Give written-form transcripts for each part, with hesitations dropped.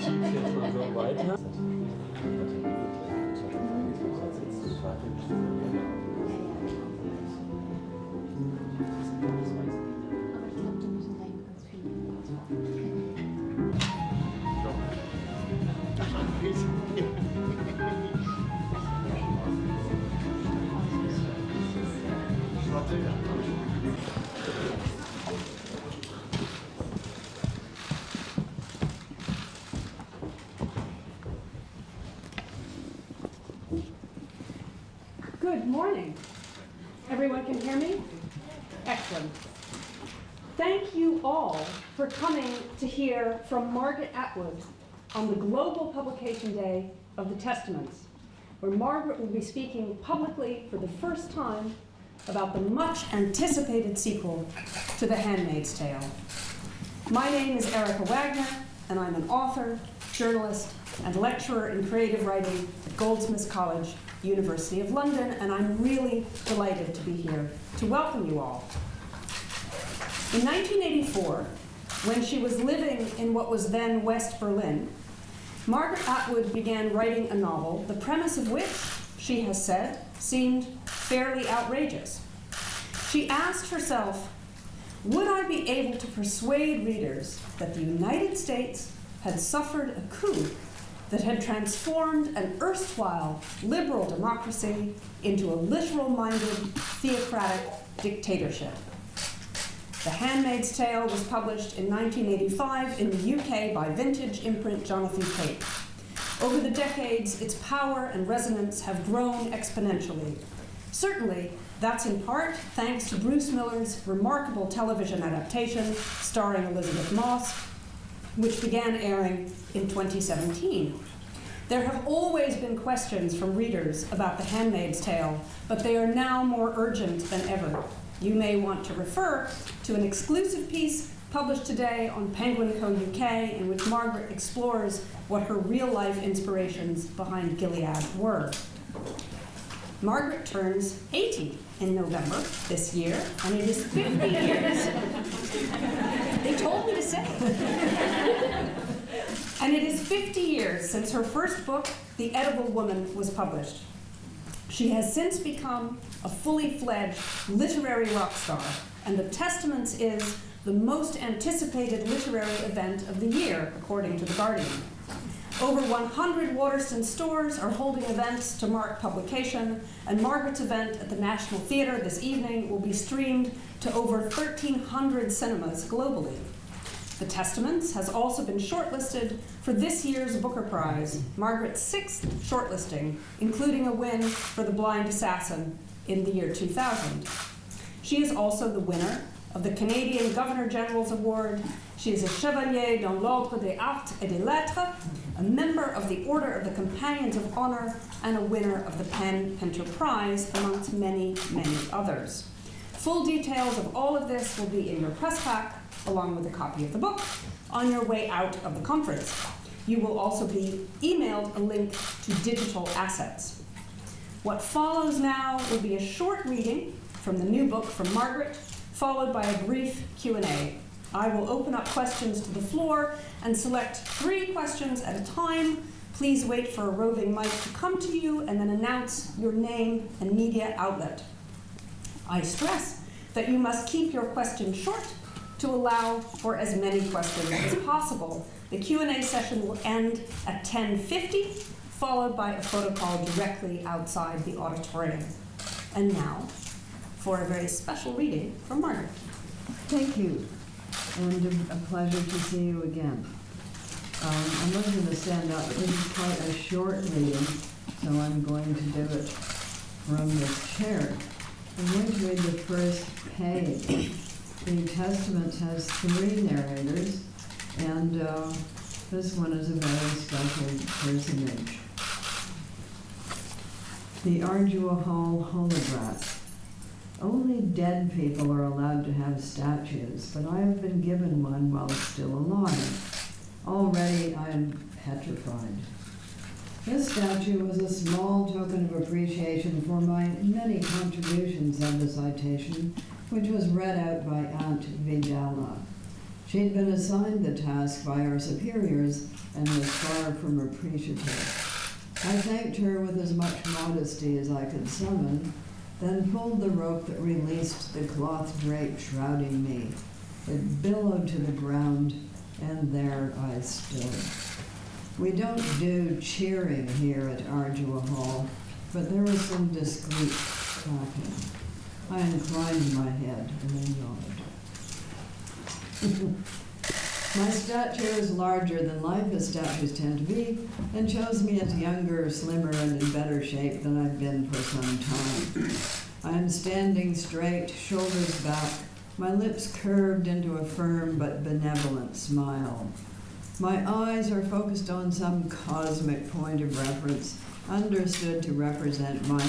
jetzt mal so weiter. Good morning. Everyone can hear me? Excellent. Thank you all for coming to hear from Margaret Atwood on the Global Publication Day of the Testaments, where Margaret will be speaking publicly for the first time about the much anticipated sequel to The Handmaid's Tale. My name is Erica Wagner, and I'm an author, journalist, and lecturer in creative writing at Goldsmiths College, University of London, and I'm really delighted to be here to welcome you all. In 1984, when she was living in what was then West Berlin, Margaret Atwood began writing a novel, the premise of which, she has said, seemed fairly outrageous. She asked herself, would I be able to persuade readers that the United States had suffered a coup that had transformed an erstwhile liberal democracy into a literal-minded, theocratic dictatorship? The Handmaid's Tale was published in 1985 in the UK by vintage imprint Jonathan Cape. Over the decades, its power and resonance have grown exponentially. Certainly, that's in part thanks to Bruce Miller's remarkable television adaptation starring Elizabeth Moss, which began airing in 2017. There have always been questions from readers about The Handmaid's Tale, but they are now more urgent than ever. You may want to refer to an exclusive piece published today on Penguin Co. UK, in which Margaret explores what her real-life inspirations behind Gilead were. Margaret turns 80 in November this year, and it is 50 years. They told me to say. And it is 50 years since her first book, The Edible Woman, was published. She has since become a fully fledged literary rock star, and The Testaments is the most anticipated literary event of the year, according to The Guardian. Over 100 Waterston stores are holding events to mark publication, and Margaret's event at the National Theatre this evening will be streamed to over 1,300 cinemas globally. The Testaments has also been shortlisted for this year's Booker Prize, Margaret's 6th shortlisting, including a win for The Blind Assassin in the year 2000. She is also the winner of the Canadian Governor-General's Award. She is a Chevalier dans l'Ordre des Arts et des Lettres, a member of the Order of the Companions of Honor, and a winner of the PEN Pinter Prize, amongst many, many others. Full details of all of this will be in your press pack, along with a copy of the book, on your way out of the conference. You will also be emailed a link to digital assets. What follows now will be a short reading from the new book from Margaret, followed by a brief Q&A. I will open up questions to the floor and select 3 questions at a time. Please wait for a roving mic to come to you and then announce your name and media outlet. I stress that you must keep your questions short to allow for as many questions as possible. The Q&A session will end at 10:50, followed by a photo call directly outside the auditorium. And now, for a very special reading from Margaret. Thank you, and a pleasure to see you again. I'm not going to stand up. This is quite a short reading, so I'm going to do it from this chair. I'm going to read the first page. The Testament has 3 narrators, and this one is a very special personage. The Arduahol Holobrat. Only dead people are allowed to have statues, but I have been given one while still alive. Already I am petrified. This statue was a small token of appreciation for my many contributions, said the citation, which was read out by Aunt Vidala. She'd been assigned the task by our superiors and was far from appreciative. I thanked her with as much modesty as I could summon, then pulled the rope that released the cloth drape shrouding me. It billowed to the ground, and there I stood. We don't do cheering here at Ardua Hall, but there was some discreet clapping. I inclined my head and then nodded. My stature is larger than life, as statues tend to be, and shows me as younger, slimmer, and in better shape than I've been for some time. I am standing straight, shoulders back, my lips curved into a firm but benevolent smile. My eyes are focused on some cosmic point of reference, understood to represent my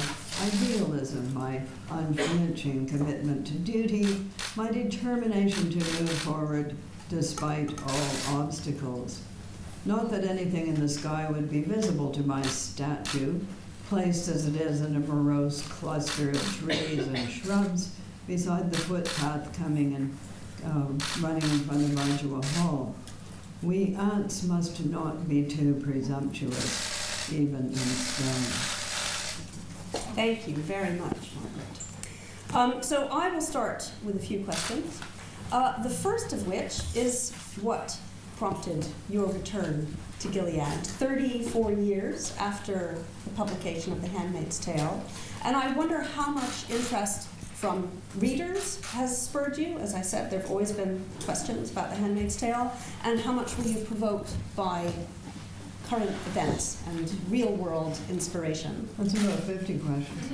idealism, my unflinching commitment to duty, my determination to move forward despite all obstacles. Not that anything in the sky would be visible to my statue, placed as it is in a morose cluster of trees and shrubs beside the footpath coming and running in front of Ardua Hall. We ants must not be too presumptuous, even in stone. Thank you very much, Margaret. So I will start with a few questions. The first of which is what prompted your return to Gilead 34 years after the publication of The Handmaid's Tale. And I wonder how much interest from readers has spurred you. As I said, there have always been questions about The Handmaid's Tale. And how much were you provoked by current events and real-world inspiration? That's about 50 questions.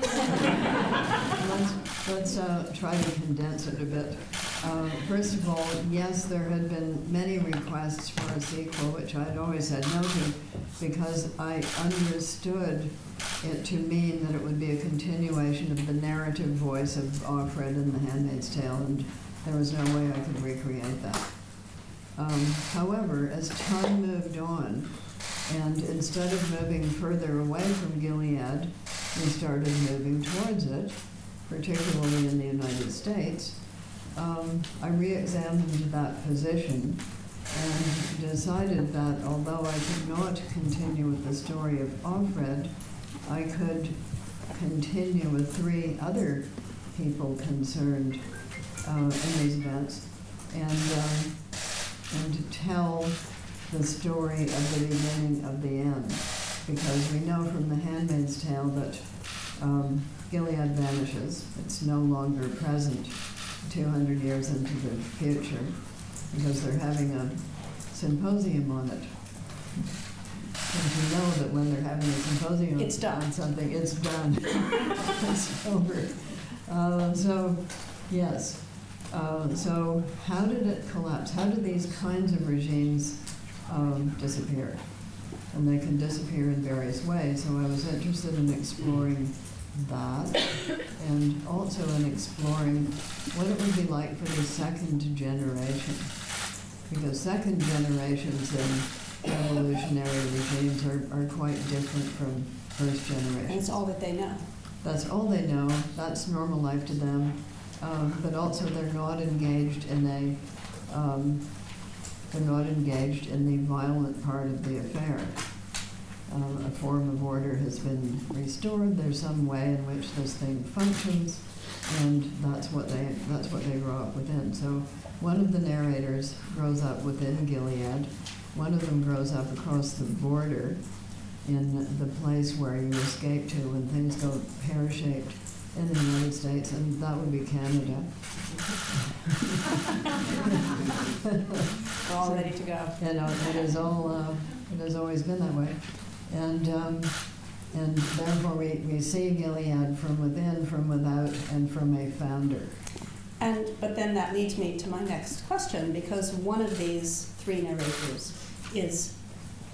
Let's try to condense it a bit. First of all, yes, there had been many requests for a sequel, which I'd always said no to, because I understood it to mean that it would be a continuation of the narrative voice of Offred in The Handmaid's Tale, and there was no way I could recreate that. However, as time moved on, and instead of moving further away from Gilead, we started moving towards it, particularly in the United States. I re-examined that position and decided that although I could not continue with the story of Offred, I could continue with 3 other people concerned in these events and tell the story of the beginning of the end, because we know from The Handmaid's Tale that Gilead vanishes. It's no longer present 200 years into the future, because they're having a symposium on it. And you know that when they're having a symposium on something, it's done. It's over. So, yes. So how did it collapse? How did these kinds of regimes disappear? And they can disappear in various ways. So I was interested in exploring that, and also in exploring what it would be like for the second generation. Because second generations in revolutionary regimes are quite different from first generation. And it's all that they know. That's all they know. That's normal life to them. But also they're not engaged in the violent part of the affair. A form of order has been restored. There's some way in which this thing functions, and that's what they grow up within. So one of the narrators grows up within Gilead. One of them grows up across the border in the place where you escape to when things go pear-shaped in the United States, and that would be Canada. We're all ready to go. You know, it has always been that way. And therefore we see Gilead from within, from without, and from a founder. But then that leads me to my next question, because one of these 3 narrators is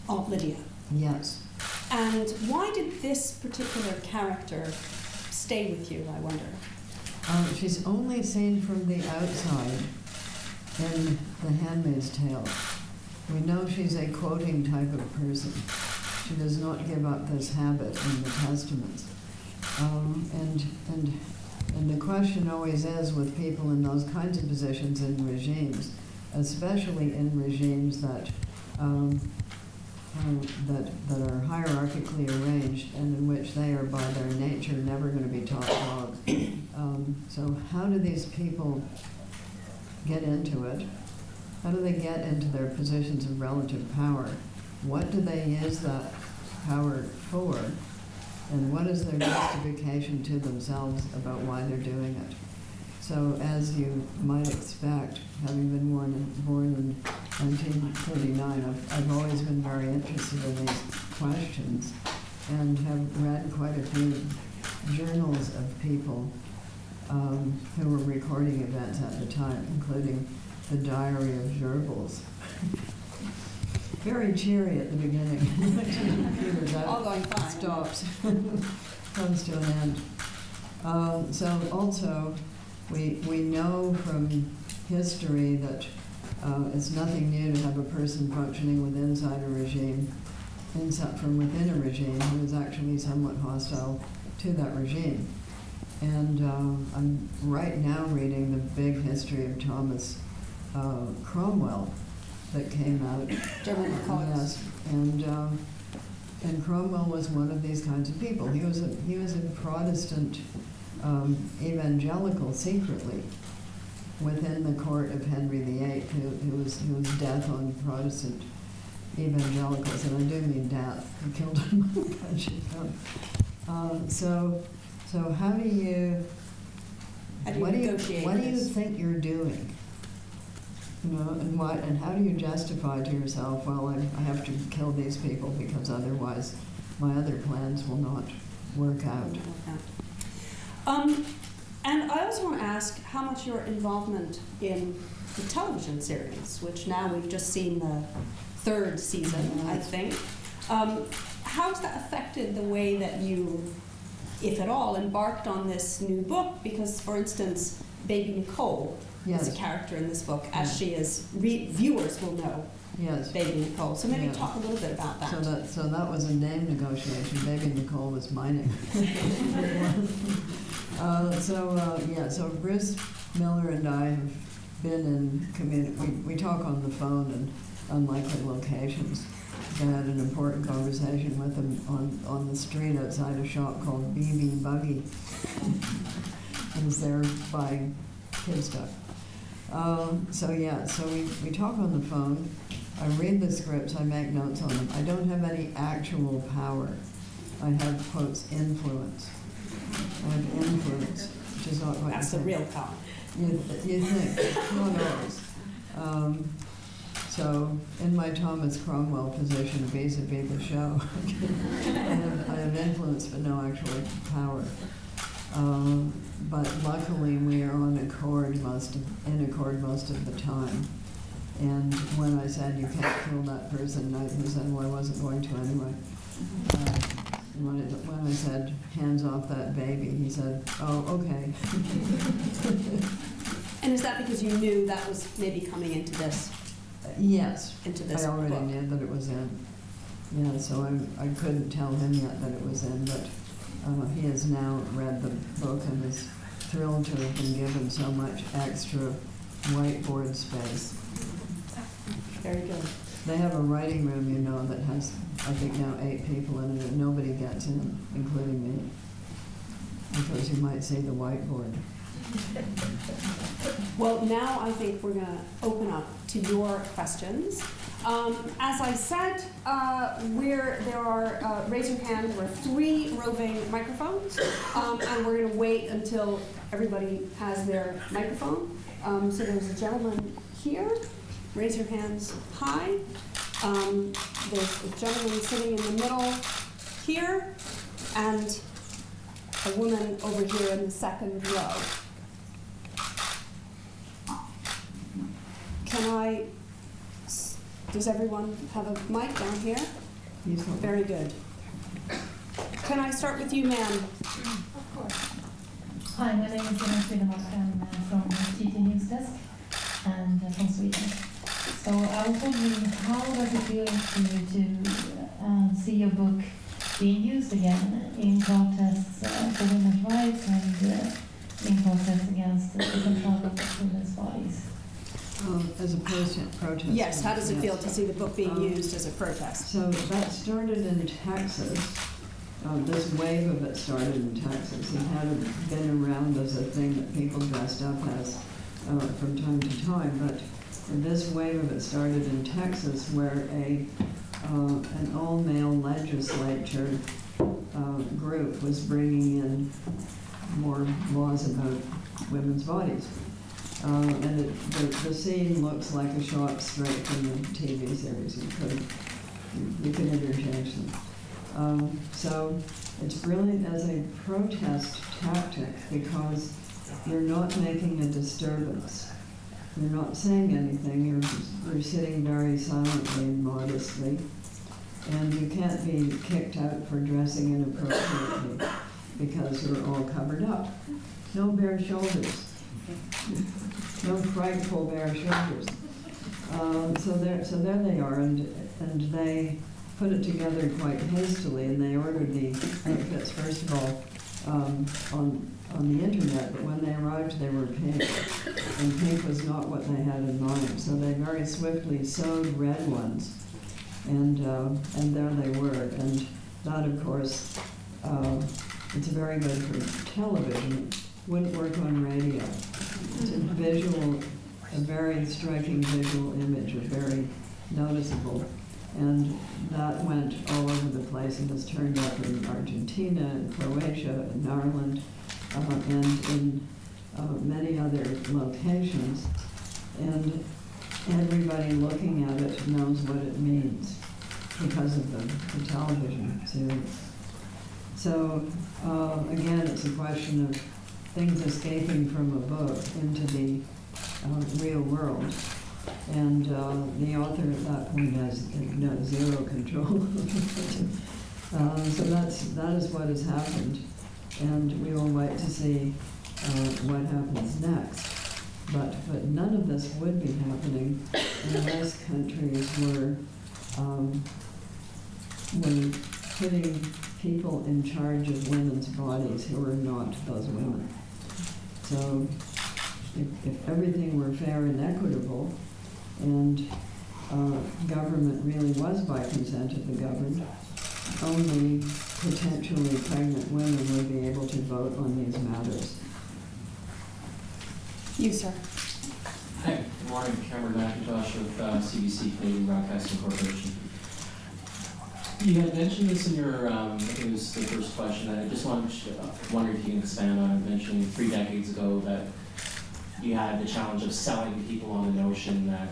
Aunt Lydia. Yes. And why did this particular character stay with you, I wonder? She's only seen from the outside in The Handmaid's Tale. We know she's a quoting type of person. She does not give up this habit in the Testaments. And the question always is with people in those kinds of positions in regimes, especially in regimes that that are hierarchically arranged and in which they are by their nature never going to be top dog. So how do these people get into it? How do they get into their positions of relative power? What do they use that power for? And what is their justification to themselves about why they're doing it? So as you might expect, having been born in 1939, I've always been very interested in these questions and have read quite a few journals of people who were recording events at the time, including the Diary of Gerbils. Very cheery at the beginning. All going fine. Stops. Comes to an end. So also, we know from history that it's nothing new to have a person functioning within inside a regime, from within a regime who is actually somewhat hostile to that regime. And I'm right now reading the big history of Thomas Cromwell that came out. German poets. Yes, and Cromwell was one of these kinds of people. He was a Protestant evangelical secretly within the court of Henry VIII, who was death on Protestant evangelicals, and I do mean death. He killed them a bunch of them. So how do you negotiate what do you this? think you're doing? You know, and how do you justify to yourself, well, I have to kill these people because otherwise my other plans will not work out. And I also want to ask how much your involvement in the television series, which now we've just seen the third season, I think. How has that affected the way that you, if at all, embarked on this new book? Because, for instance, Baby Nicole is a character in this book, as she is, viewers will know Baby Nicole. So maybe talk a little bit about that. So that was a name negotiation. Baby Nicole was my name. So Bruce Miller and I have been in community. We talk on the phone in unlikely locations. I had an important conversation with him on the street outside a shop called BB Buggy. He was there buying kid stuff. So we talk on the phone. I read the scripts, I make notes on them. I don't have any actual power. I have, quotes, influence. I have influence, which is not quite That's the real power. You think, not always. So in my Thomas Cromwell position vis-a-vis the show, I have influence but no actual power. But luckily we are in accord most of the time. And when I said you can't kill that person, he said, well, I wasn't going to anyway. When I said hands off that baby, he said, oh, okay. And is that because you knew that was maybe coming into this? Yes. Into this I already book. knew that it was in. Yeah, so I couldn't tell him yet that it was in, but he has now read the book and is thrilled to have been given so much extra whiteboard space. Very good. They have a writing room, you know, that has, I think now 8 people in it, and nobody gets in, including me, because you might see the whiteboard. Well, now I think we're going to open up to your questions. As I said, there are, raise your hand, there are 3 roving microphones, and we're going to wait until everybody has their microphone. So there's a gentleman here. Raise your hands high. There's a gentleman sitting in the middle here, and a woman over here in the second row. Does everyone have a mic down here? Very good. Can I start with you, ma'am? Of course. Hi, my name is Ina Fridemark. I'm from TT News Desk and from Sweden. So I was wondering, how does it feel to you to see your book being used again in protests for women's rights and in protests against the control of women's bodies? As opposed to protest. Yes, how does it feel to Yes. see the book being used as a protest? So that started in Texas. This wave of it started in Texas. It had been around as a thing that people dressed up as from time to time, but this wave of it started in Texas, where an all-male legislature group was bringing in more laws about women's bodies. And the scene looks like a shot straight from the TV series. You could interchange them. So it's brilliant as a protest tactic because you're not making a disturbance. You're not saying anything. You're sitting very silently and modestly. And you can't be kicked out for dressing inappropriately because you're all covered up. No bare shoulders. No frightful bare shoulders. So there they are, and they put it together quite hastily, and they ordered the outfits first of all on the internet. But when they arrived, they were pink, and pink was not what they had in mind. So they very swiftly sewed red ones, and there they were. And that, of course, it's very good for television. Wouldn't work on radio. It's a very striking visual image, very noticeable. And that went all over the place and was turned up in Argentina, and Croatia, and Ireland, and in many other locations. And everybody looking at it knows what it means because of the television series. So again, it's a question of things escaping from a book into the real world. And the author at that point has zero control. So that is what has happened. And we will wait to see what happens next. But none of this would be happening unless countries were putting people in charge of women's bodies who are not those women. So if everything were fair and equitable, and government really was by consent of the governed, only potentially pregnant women would be able to vote on these matters. You, sir. Hi, good morning. Cameron McIntosh with CBC, Canadian Broadcasting Corporation. You had mentioned this in your, I think it was the first question, and I just wondered if you can expand on it, mentioning 3 decades ago that you had the challenge of selling people on the notion that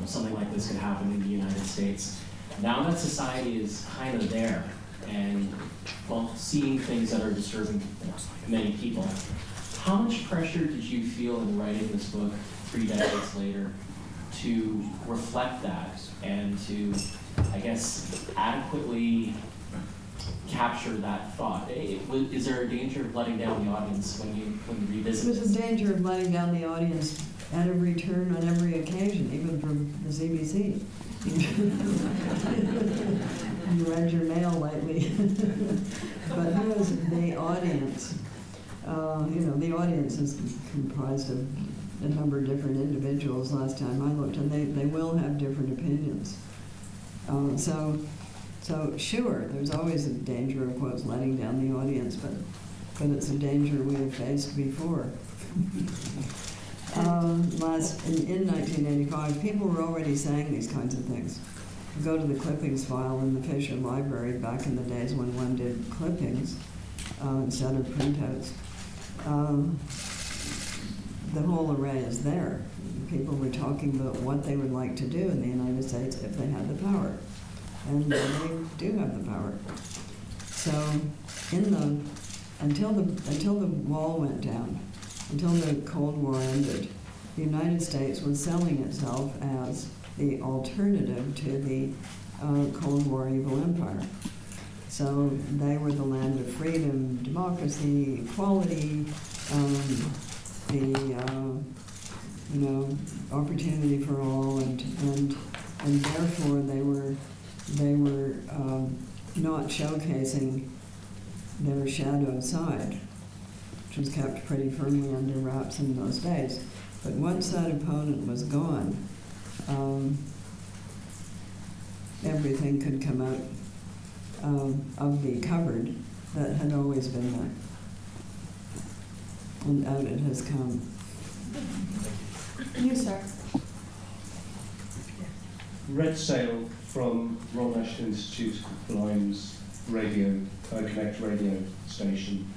something like this could happen in the United States. Now that society is kind of there, and seeing things that are disturbing many people, how much pressure did you feel in writing this book 3 decades later to reflect that and to, I guess, adequately capture that thought? Is there a danger of letting down the audience when you revisit There's a danger of letting down the audience at every turn on every occasion, even from the CBC. You read your mail lately. But who is the audience? The audience is comprised of a number of different individuals last time I looked, and they will have different opinions. So sure, there's always a danger of what's letting down the audience, but it's a danger we have faced before. In 1985, people were already saying these kinds of things. You go to the clippings file in the Fisher Library back in the days when one did clippings instead of printouts. The whole array is there. People were talking about what they would like to do in the United States if they had the power. And they do have the power. So until the wall went down, until the Cold War ended, the United States was selling itself as the alternative to the Cold War evil empire. So they were the land of freedom, democracy, equality, opportunity for all, and therefore they were not showcasing their shadow side, which was kept pretty firmly under wraps in those days. But once that opponent was gone, everything could come out of the cupboard that had always been there. And out it has come. You, sir. Red Sail from Royal National Institute of Blind's radio, Connect radio station.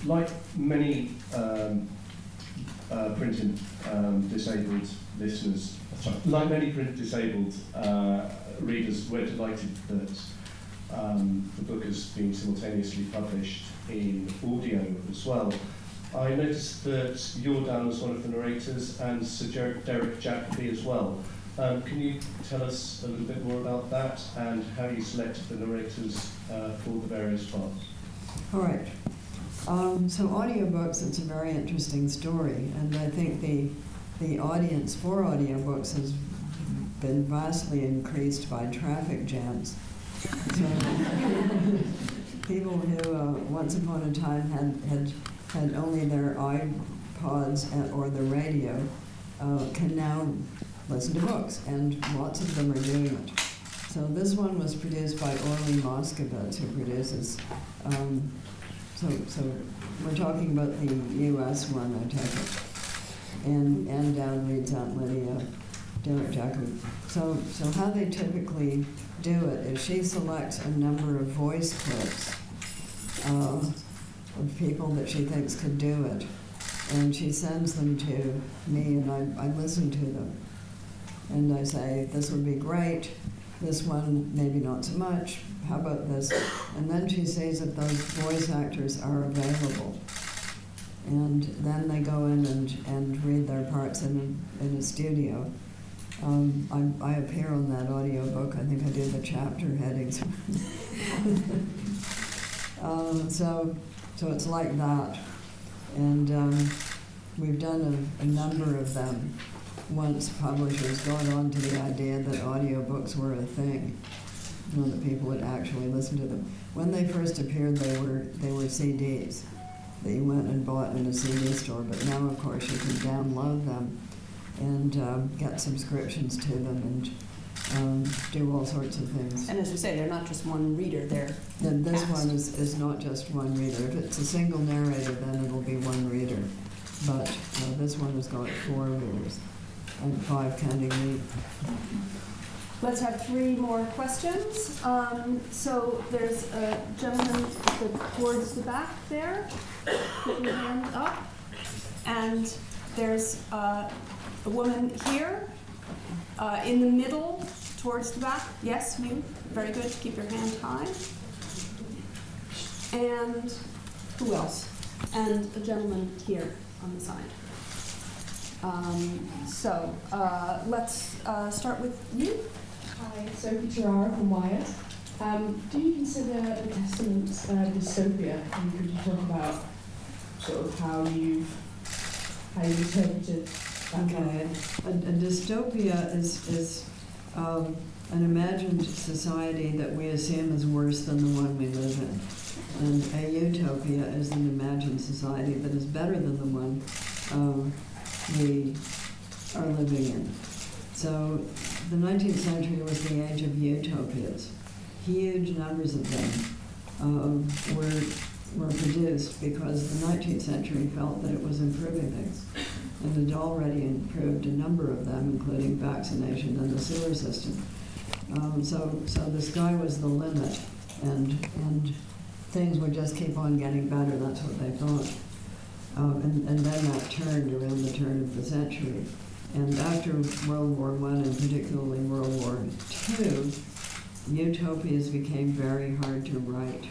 Like many print and disabled listeners, sorry, like many print disabled readers, we're delighted that the book has been simultaneously published in audio as well. I noticed that you're down as one of the narrators and Sir Derek Jacobi as well. Can you tell us a little bit more about that and how you selected the narrators for the various parts? All right. So audiobooks, it's a very interesting story, and I think the audience for audiobooks has been vastly increased by traffic jams. So people who once upon a time had only their iPods or the radio can now listen to books, and lots of them are doing it. So this one was produced by Orly Moscovitz, who produces. So we're talking about the U.S. one, I take it, and Dowd reads Aunt Lydia, Derek Jacobi. So how they typically do it is she selects a number of voice clips of people that she thinks could do it, and she sends them to me, and I listen to them. And I say, this would be great, this one maybe not so much, how about this? And then she sees if those voice actors are available. And then they go in and read their parts in a studio. I appear on that audiobook. I think I did the chapter headings. So it's like that. And we've done a number of them once publishers got on to the idea that audiobooks were a thing, that people would actually listen to them. When they first appeared, they were CDs that you went and bought in a CD store, but now, of course, you can download them and get subscriptions to them and do all sorts of things. And as we say, they're not just one reader, they're And this cast. one is not just one reader. If it's a single narrator, then it'll be one reader. But this one has got 4 readers. And 5 counting me. Let's have 3 more questions. So there's a gentleman towards the back there. Put your hand up. And there's a woman here in the middle towards the back. Yes, you. Very good. Keep your hand high. And who else? And a gentleman here on the side. Let's start with you. Hi, Sophie Terrara from Wired. Do you consider the Testament's dystopia? And could you talk about sort of how you've interpreted that? Okay. A dystopia is an imagined society that we assume is worse than the one we live in. And a utopia is an imagined society that is better than the one we are living in. So the 19th century was the age of utopias. Huge numbers of them were produced because the 19th century felt that it was improving things. And had already improved a number of them, including vaccination and the sewer system. So the sky was the limit, and things would just keep on getting better. That's what they thought. And then that turned around the turn of the century. And after World War I, and particularly World War II, utopias became very hard to write.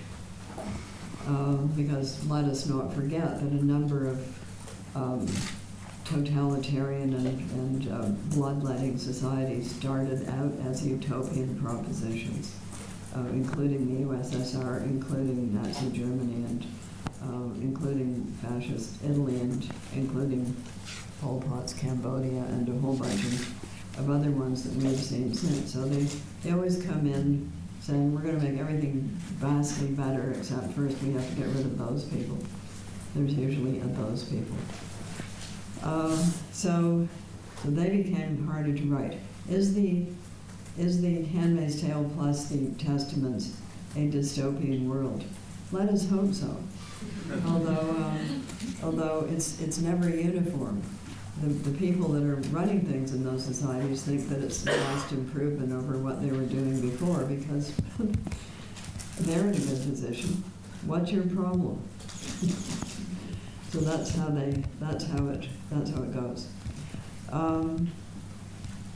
Because let us not forget that a number of totalitarian and bloodletting societies started out as utopian propositions, including the USSR, including Nazi Germany, and including fascist Italy, and including Pol Pot's Cambodia, and a whole bunch of other ones that we've seen since. So they always come in saying, we're going to make everything vastly better, except first we have to get rid of those people. There's usually those people. So they became harder to write. Is the Handmaid's Tale plus the Testaments a dystopian world? Let us hope so. Although it's never uniform. The people that are running things in those societies think that it's a vast improvement over what they were doing before because they're in a good position. What's your problem? So that's how it goes.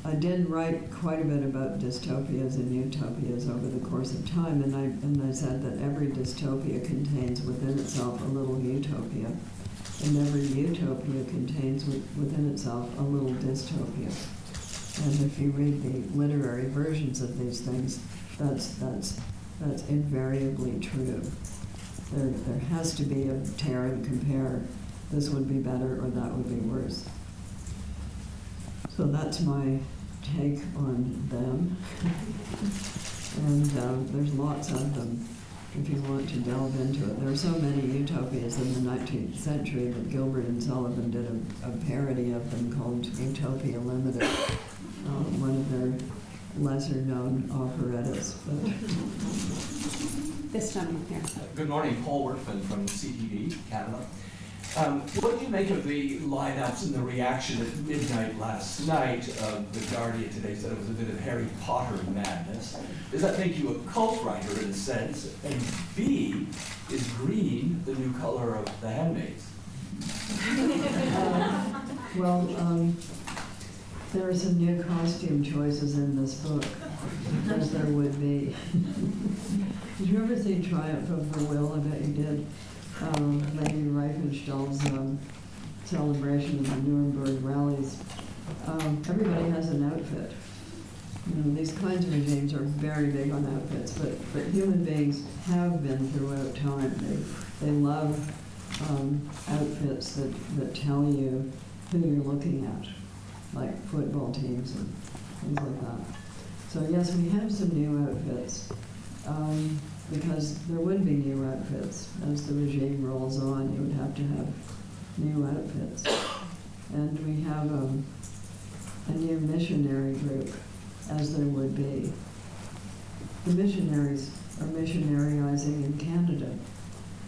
I did write quite a bit about dystopias and utopias over the course of time, and I said that every dystopia contains within itself a little utopia, and every utopia contains within itself a little dystopia. And if you read the literary versions of these things, that's invariably true. There has to be a tear and compare. This would be better or that would be worse. So that's my take on them. And there's lots of them if you want to delve into it. There are so many utopias in the 19th century that Gilbert and Sullivan did a parody of them called Utopia Limited, one of their lesser-known operettas. This gentleman here. Good morning, Paul Workman from CTV, Canada. What did you make of the lineups and the reaction at midnight last night? The Guardian today said it was a bit of Harry Potter madness. Does that make you a cult writer in a sense? And B, is green the new color of the Handmaids? There are some new costume choices in this book, as there would be. Did you ever see Triumph of the Will? I bet you did. Lady Reifenstahl's celebration of the Nuremberg rallies. Everybody has an outfit. You know, these kinds of regimes are very big on outfits, but human beings have been throughout time. They love outfits that tell you who you're looking at, like football teams and things like that. So yes, we have some new outfits. Because there would be new outfits. As the regime rolls on, you would have to have new outfits. And we have a new missionary group, as there would be. The missionaries are missionaryizing in Canada.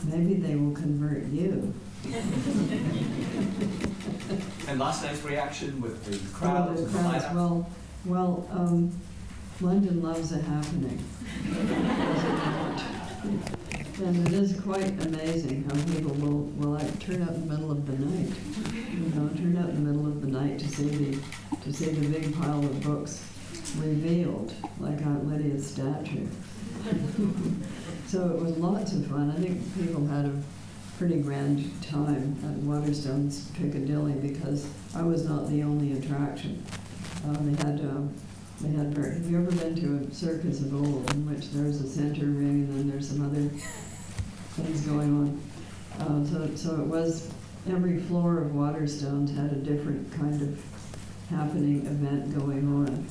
Maybe they will convert you. And last night's reaction with the crowds and the lineups? Well, London loves a happening. And it is quite amazing how people will like turn out in the middle of the night. Turn out in the middle of the night to see the big pile of books revealed, like Aunt Lydia's statue. So it was lots of fun. I think people had a pretty grand time at Waterstone's Piccadilly because I was not the only attraction. They had have you ever been to a circus of old in which there's a center ring and then there's some other things going on? So it was, every floor of Waterstones had a different kind of happening event going on.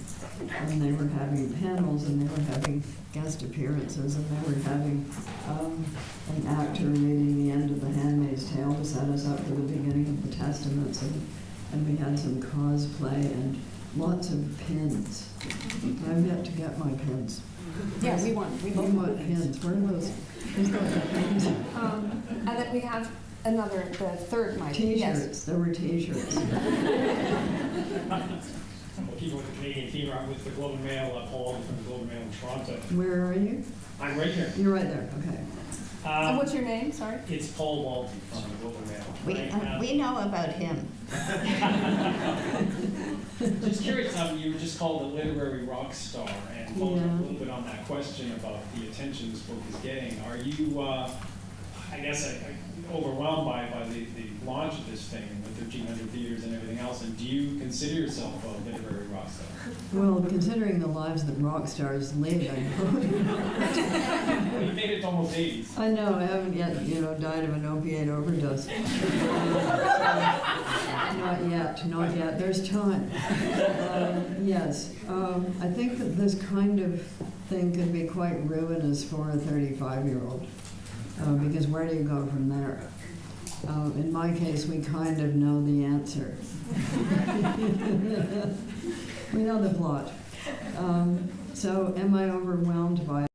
And they were having panels and they were having guest appearances and they were having an actor reading the end of The Handmaid's Tale to set us up for the beginning of the Testaments. And we had some cosplay and lots of pins. I've yet to get my pins. Yeah, we want pins. Where are those? Who's got the pins? And then we have the third mic. T-shirts. Yes. There were T-shirts. Well, keeping with the Canadian theme, I'm with the Globe and Mail, Paul from the Globe and Mail in Toronto. Where are you? I'm right here. You're right there. Okay. And what's your name? Sorry. It's Paul Walton from the Globe and Mail. We know about him. Just curious, you were just called a literary rock star, and following up a little bit on that question about the attention this book is getting, are you, I guess, overwhelmed by the launch of this thing with 1,300 theaters and everything else, and do you consider yourself a literary rock star? Well, considering the lives that rock stars lead, I know. You made it to almost 80s. I know, I haven't yet, died of an opiate overdose. Not yet. There's time. Yes, I think that this kind of thing could be quite ruinous for a 35-year-old, because where do you go from there? In my case, we kind of know the answer. We know the plot. So am I overwhelmed by